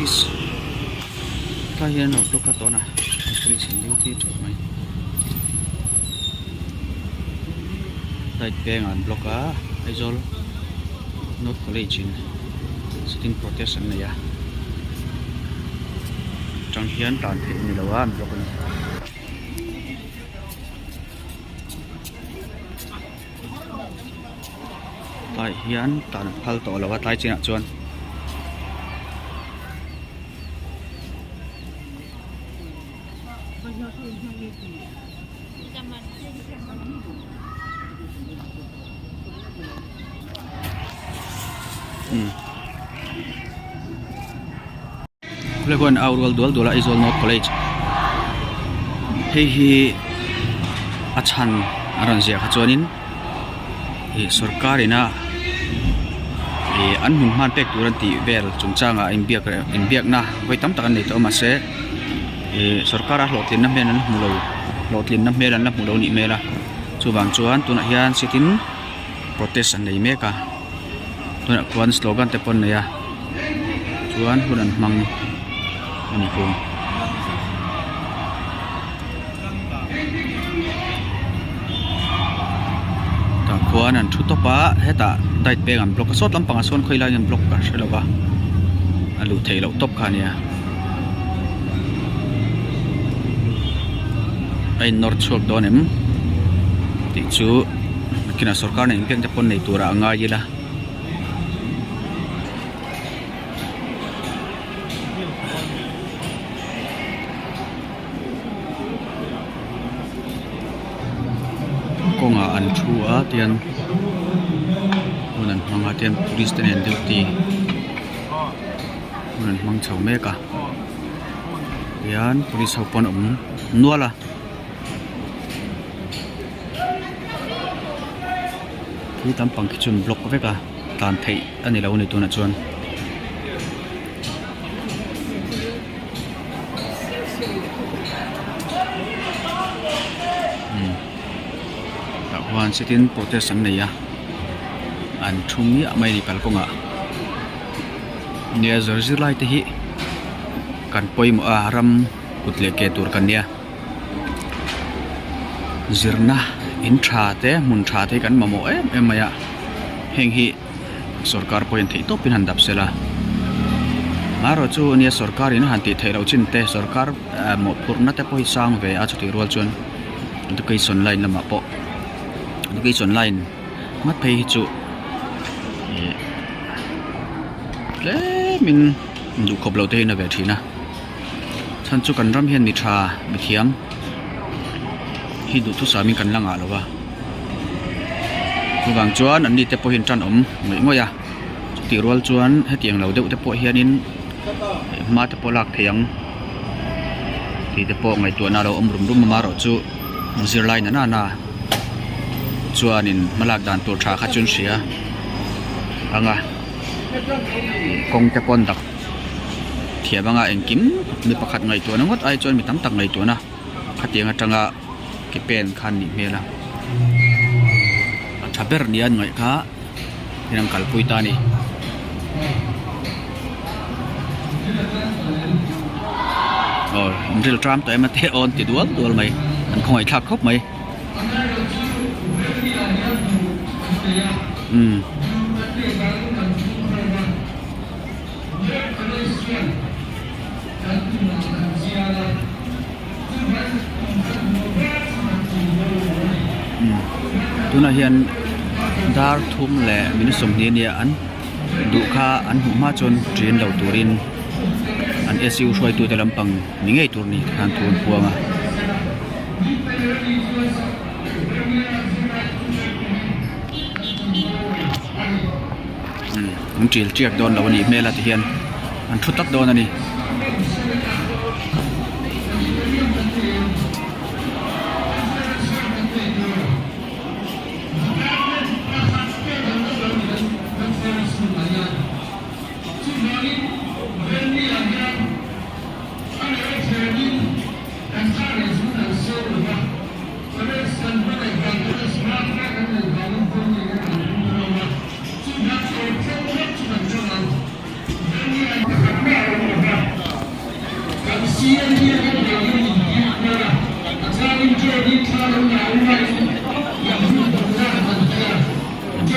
police ta hian no block to na police in duty to mai right bang an block a aizol not college in sitting protection na ya chang hian tan the ni lawa an block ni tai hian tan phal to lawa tai china chuan Legon outward dual is all not college. He achan aranjia khachonin e sarkarina e anmun man pek turanti bel chungchanga imbiak na voitam takan nei to ma se e sarkara hlotlin na menan mulo hlotlin na melan na mulo ni mela chuwang chuan tuna hian sitin protest an nei meka tuna kwan slogan te pon ya chuan hunan mang ani ko ta kwan an thu topa heta dait pe an block sot lampang ason khoila an block ka shelawa alu theilo top khania ai nor chok donem ti chu kina sarkar ne ingken te pon nei tura anga yila konga an thua tian unan manga tian police ten duty unan mang chau meka yan police hopon nuala ki tam pang kichun block veka tan thei ani lo ni tuna chuan wan sitin protest an nei ya an thungi amai ni kalkonga nia zerzir lai te hi kan poimo a ram kutle ke tur kan nia zirna in tha te mun tha te kan mamo em maya heng hi sarkar point thei to pin han dap sela maro chu nia sarkar in han ti theilo chin te sarkar mo purna te poi sang ve a chuti rol chun education line lama po education line mat phei chu le min du khoblo te na ve thina chan chu kan ram hian mi tha mi thiam hi du thu sami kan langa lowa ruwang chuan an ni te po hin tran om ngoi ngoya ti rol chuan hetiang lo deuh te po hianin ma te po lak theiang ti te po ngai tu na lo om rum ma ro chu zir line na chuanin malak dan tur tha kha chun sia anga kong te pon dak thiabanga engkim mi pakhat ngai tu na ngot ai chuan mi tam tak ngai tu na khatianga tanga ki pen khan ni mela thaber nian ngai kha hinang kalpui ta ni real tram to emate on ti dual mai an khoi thak khop mai tuna hian dar thum le minisum ni nia an du kha an hu ma chon train lo turin an SU shoi tu te lampang ni ngei tur ni khan thun puanga mun tril chiak don lo ni mela ti hian an thu tak don ani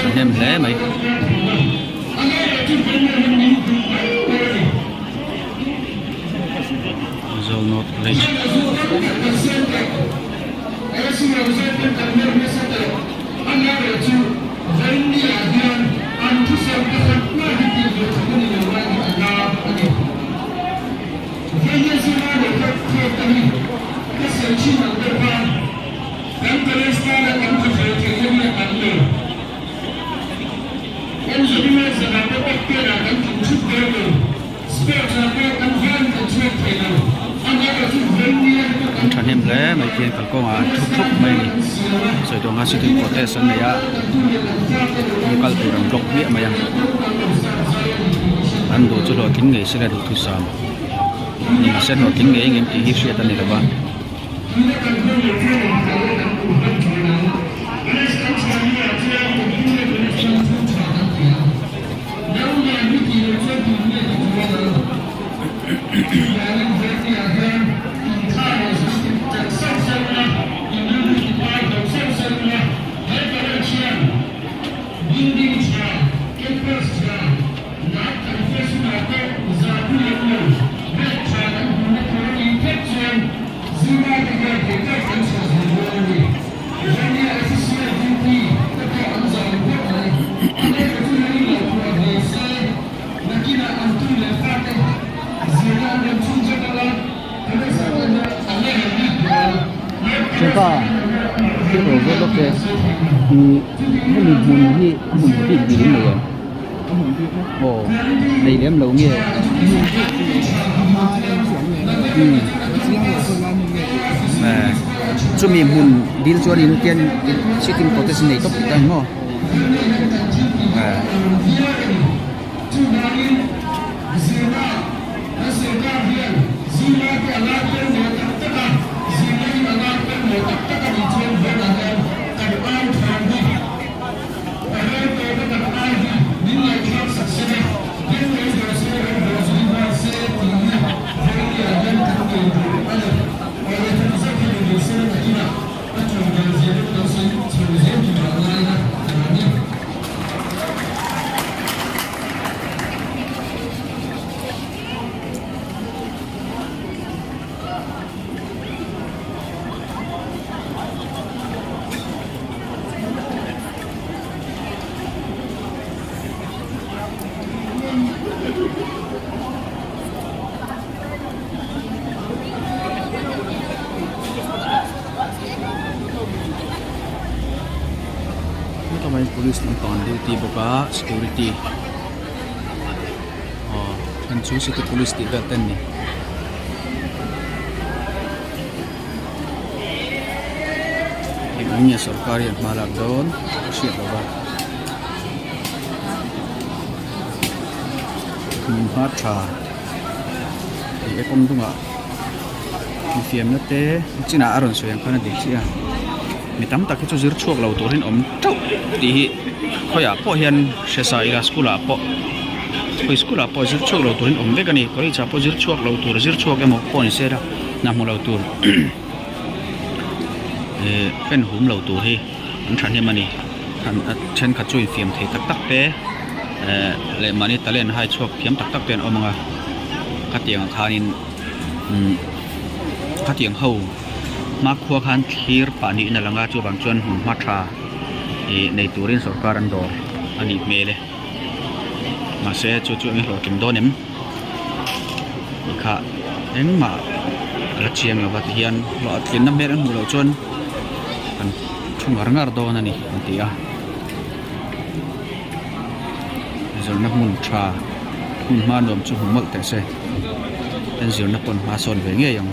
anh em lẽ mày rồi ngọt lên anh em lẽ mày kia còn có thúc mày rồi đồ ngã sự tự có thể sân này á như cal tụ đồng lộc nghĩa mày anh đồ cho đồ kính nghệ sẽ là đồ thứ sáu nhưng mà sẽ đồ kính nghệ anh em chỉ hiệp sẽ này là bạn Siapa? Kita buat apa? Ini mun di ini ya. Oh, đây đếm lâu nghe. Mà cho mình mun đi cho đi tiên sẽ tìm có cái gì này tốt cái ngõ. À. May police ng on duty baka security kan susi ke police di Gaten ni ibunya sarkari yang malak doon siya baba Matra di ekom tunga fiam na te china aron so yang kana dik siya mi tam tak chu zir chuak lo turin om tau ti khoya po hian sesa ila skula po ko skula po zir chuak lo turin om vegani ko cha po zir chuak lo tur zir chuak emo po ni sera na mu lo tur pen hum lo tur hi an than he mani an chen kha chui fiam thei tak tak te le mani talen hai chuak fiam tak tak ten omanga khatiang khanin khatiang ho ma khua khan thir pani na langa chu bang chuan ma tha nei turin sarkar an dor ani mele ma se chu chu ngi ro kim donem kha eng ma la chiang lo bat hian lo atlin na mer an lo chuan kan thungar ngar do na ni antia zol na mun tha hun ma nom chu humak te se en zol na pon ma son ve nge yang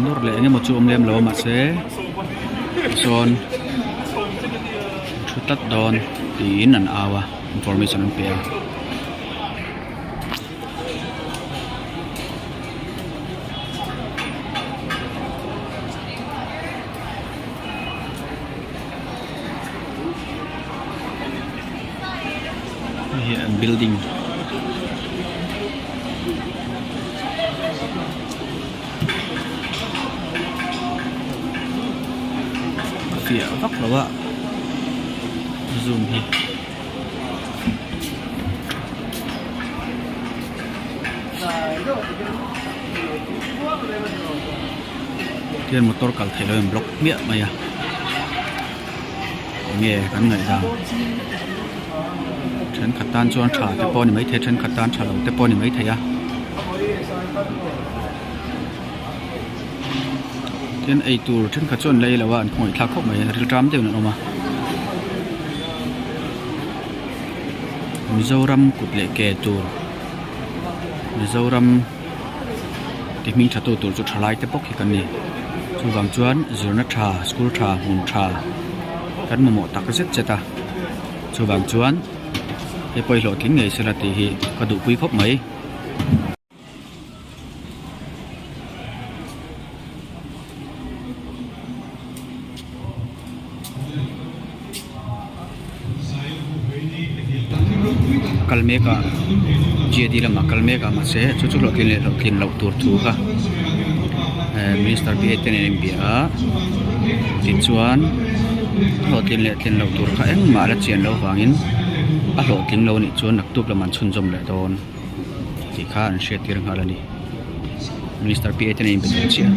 nor le nge mo chu lem lo ma se son thutat don tin an awa information an pe building phía vóc đâu ạ zoom hi tiền motor kal thelo em block mía mày à nghe kan ngai da chen khatan chuan tha te pawh ni mai the chen khatan tha lo te pawh ni mai theya ten ei tur chen kha chuan lei lawa an khoi thla khop mai ril tram te na ma Mizoram kutle ke tur Mizoram ti min tha tu tur chu thalai te pok hi kan ni chu wang chuan zirna tha school tha hun tha kan mo tak zet cheta chu wang chuan he poi lo tling ngei sela ti hi ka du pui khop mai kalmeka jadi lama kalmeka mase chu lo kin lo tur thu ka minister bi eten en bia tin chuan lo tin le tin lo tur kha eng ma la chen lo wangin a lo ting lo ni chuan nak tup la man chun jom le don ti kha an she tir ngala ni minister bi eten en bia chia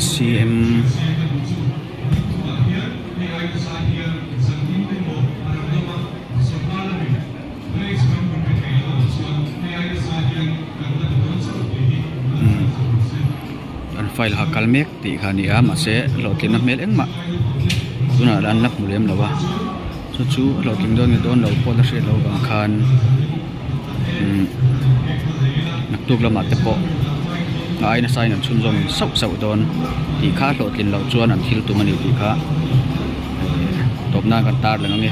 CM an file ha kalmek ti khani a ma se lo tin na mel engma tuna dan nak mulem lawa chu lo tin don ni don lo po la se lo bang khan nak tuk la ma te po ai na sai nan chun zom sau don ti kha lo tin lo chuan an thil tu mani ti kha top na kan tar le nge